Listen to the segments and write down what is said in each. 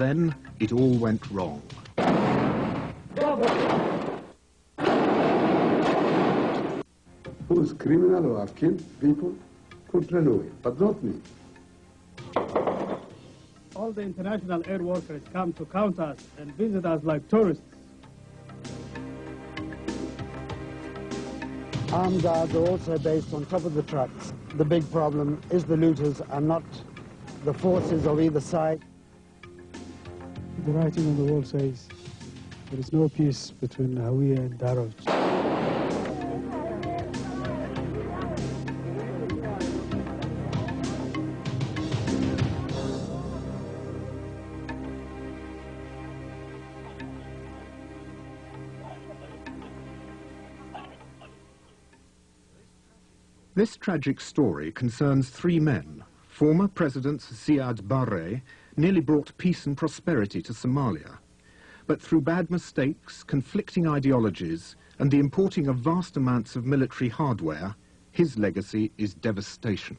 then it all went wrong. Who's criminal or have killed people could run away, but not me. All the international air workers come to count us and visit us like tourists. Armed guards are also based on top of the trucks. The big problem is the looters and not the forces of either side. The writing on the wall says there is no peace between Hawiye and Daroj. This tragic story concerns three men. Former President Siad Barre nearly brought peace and prosperity to Somalia. But through bad mistakes, conflicting ideologies, and the importing of vast amounts of military hardware, his legacy is devastation.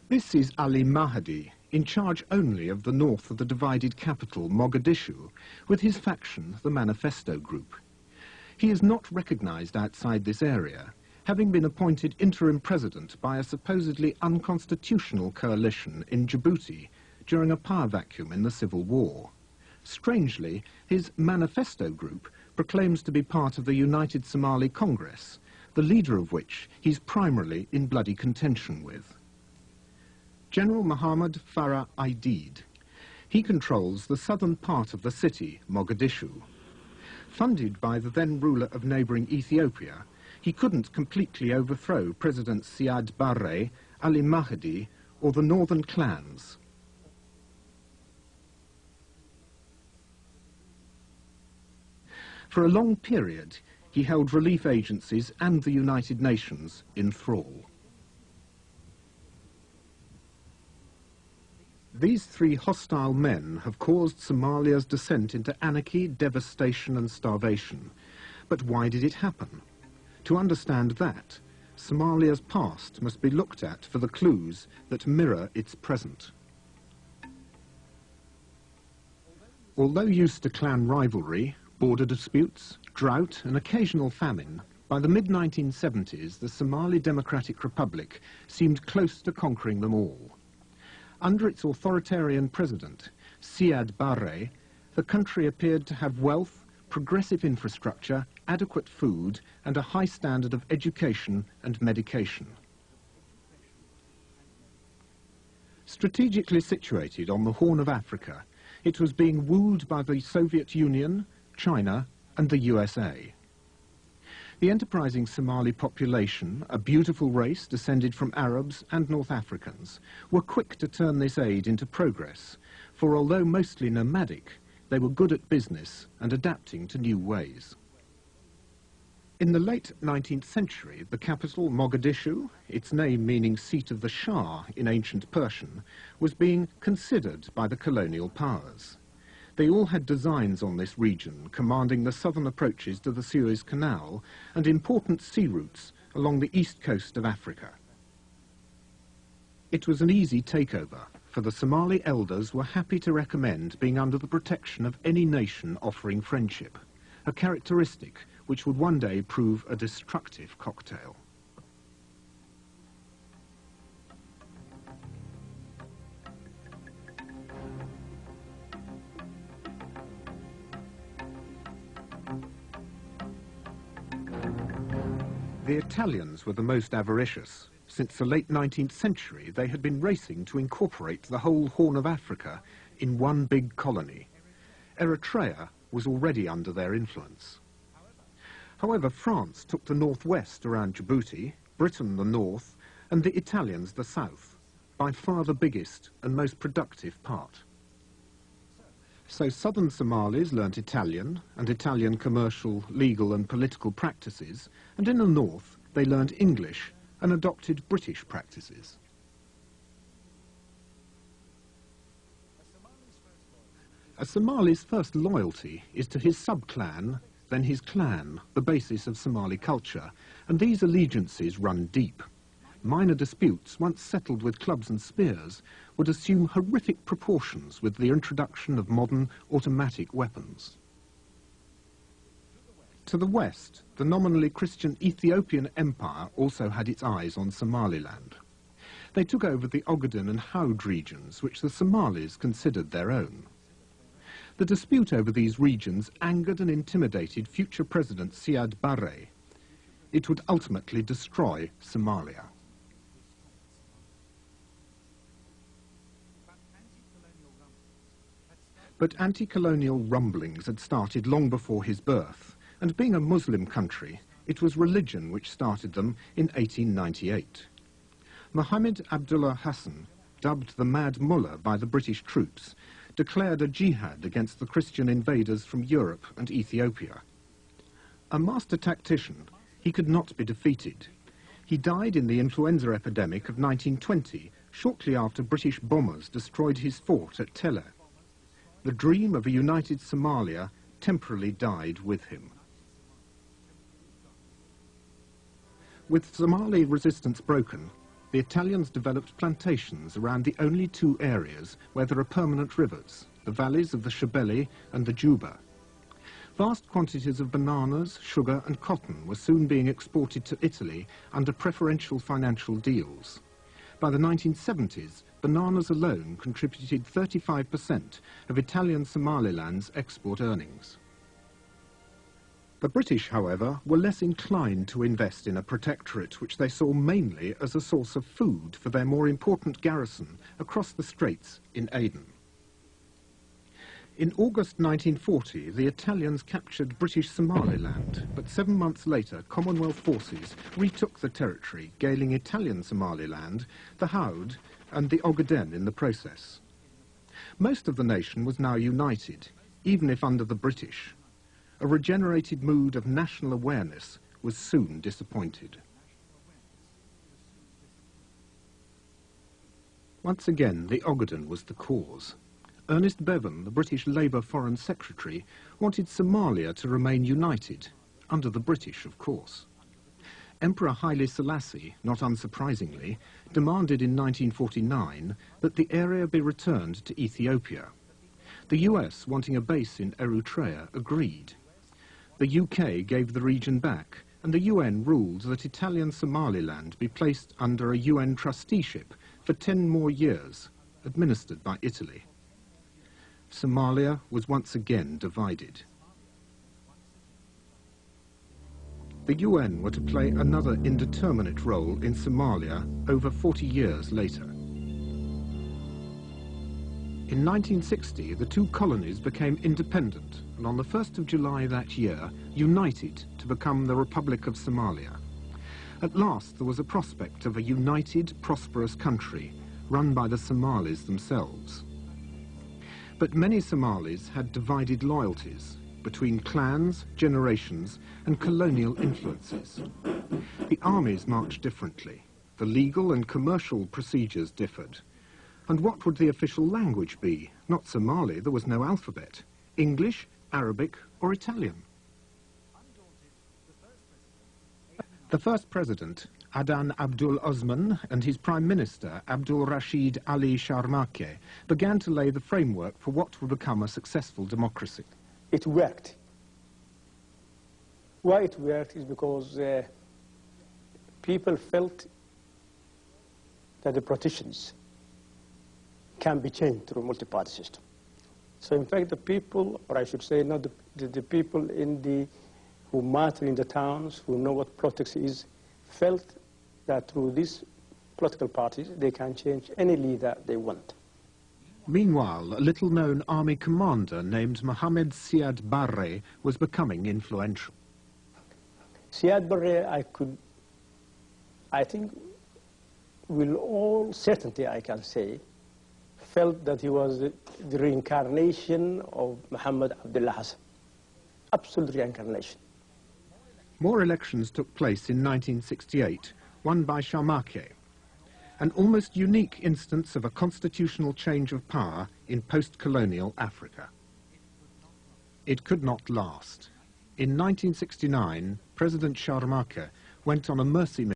This is Ali Mahdi, in charge only of the north of the divided capital, Mogadishu, with his faction, the Manifesto Group. He is not recognized outside this area, having been appointed interim president by a supposedly unconstitutional coalition in Djibouti during a power vacuum in the civil war. Strangely, his Manifesto Group proclaims to be part of the United Somali Congress, the leader of which he's primarily in bloody contention with. General Mohammed Farah Aidid. He controls the southern part of the city, Mogadishu. Funded by the then ruler of neighbouring Ethiopia, he couldn't completely overthrow President Siad Barre, Ali Mahdi, or the northern clans. For a long period, he held relief agencies and the United Nations in thrall. These three hostile men have caused Somalia's descent into anarchy, devastation and starvation. But why did it happen? To understand that, Somalia's past must be looked at for the clues that mirror its present. Although used to clan rivalry, border disputes, drought and occasional famine, by the mid-1970s the Somali Democratic Republic seemed close to conquering them all. Under its authoritarian president, Siad Barre, the country appeared to have wealth, progressive infrastructure, adequate food, and a high standard of education and medication. Strategically situated on the Horn of Africa, it was being wooed by the Soviet Union, China, and the USA. The enterprising Somali population, a beautiful race descended from Arabs and North Africans, were quick to turn this aid into progress, for although mostly nomadic, they were good at business and adapting to new ways. In the late 19th century, the capital, Mogadishu, its name meaning seat of the Shah in ancient Persian, was being considered by the colonial powers. They all had designs on this region, commanding the southern approaches to the Suez Canal and important sea routes along the east coast of Africa. It was an easy takeover, for the Somali elders were happy to recommend being under the protection of any nation offering friendship, a characteristic which would one day prove a destructive cocktail. The Italians were the most avaricious. Since the late 19th century, they had been racing to incorporate the whole Horn of Africa in one big colony. Eritrea was already under their influence. However, France took the northwest around Djibouti, Britain the north, and the Italians the south, by far the biggest and most productive part. So southern Somalis learnt Italian and Italian commercial, legal and political practices, and in the north they learnt English and adopted British practices. A Somali's first loyalty is to his sub-clan, then his clan, the basis of Somali culture, and these allegiances run deep. minor disputes, once settled with clubs and spears, would assume horrific proportions with the introduction of modern automatic weapons. To the west, the nominally Christian Ethiopian Empire also had its eyes on Somaliland. They took over the Ogaden and Howd regions, which the Somalis considered their own. The dispute over these regions angered and intimidated future President Siad Barre. It would ultimately destroy Somalia. But anti-colonial rumblings had started long before his birth, and being a Muslim country, it was religion which started them in 1898. Mohammed Abdullah Hassan, dubbed the Mad Mullah by the British troops, declared a jihad against the Christian invaders from Europe and Ethiopia. A master tactician, he could not be defeated. He died in the influenza epidemic of 1920, shortly after British bombers destroyed his fort at Telle. The dream of a united Somalia temporarily died with him. With Somali resistance broken, the Italians developed plantations around the only two areas where there are permanent rivers, the valleys of the Shabelle and the Juba. Vast quantities of bananas, sugar and cotton were soon being exported to Italy under preferential financial deals. By the 1970s, bananas alone contributed 35% of Italian Somaliland's export earnings. The British, however, were less inclined to invest in a protectorate which they saw mainly as a source of food for their more important garrison across the straits in Aden. In August 1940, the Italians captured British Somaliland, but 7 months later, Commonwealth forces retook the territory, gaining Italian Somaliland, the Howd, and the Ogaden in the process. Most of the nation was now united, even if under the British. A regenerated mood of national awareness was soon disappointed. Once again, the Ogaden was the cause. Ernest Bevan, the British Labour Foreign Secretary, wanted Somalia to remain united, under the British, of course. Emperor Haile Selassie, not unsurprisingly, demanded in 1949 that the area be returned to Ethiopia. The US, wanting a base in Eritrea, agreed. The UK gave the region back, and the UN ruled that Italian Somaliland be placed under a UN trusteeship for 10 more years, administered by Italy. Somalia was once again divided. The UN were to play another indeterminate role in Somalia over 40 years later. In 1960, the two colonies became independent, and on the 1st of July that year, united to become the Republic of Somalia. At last, there was a prospect of a united, prosperous country, run by the Somalis themselves. But many Somalis had divided loyalties between clans, generations, and colonial influences. The armies marched differently. The legal and commercial procedures differed. And what would the official language be? Not Somali, there was no alphabet. English, Arabic, or Italian? The first president, Adan Abdul Osman, and his prime minister, Abdul Rashid Ali Sharmake, began to lay the framework for what would become a successful democracy. It worked. Why it worked is because people felt that the politicians can be changed through a multi-party system. So in fact, the people, or I should say not the people who matter in the towns, who know what politics is, felt that through these political parties, they can change any leader they want. Meanwhile, a little-known army commander named Mohammed Siad Barre was becoming influential. Siad Barre, I think, with all certainty I can say, felt that he was the reincarnation of Muhammad Abdullah Hassan. Absolute reincarnation. More elections took place in 1968, won by Sharmake, an almost unique instance of a constitutional change of power in post-colonial Africa. It could not last. In 1969, President Sharmake went on a mercy mission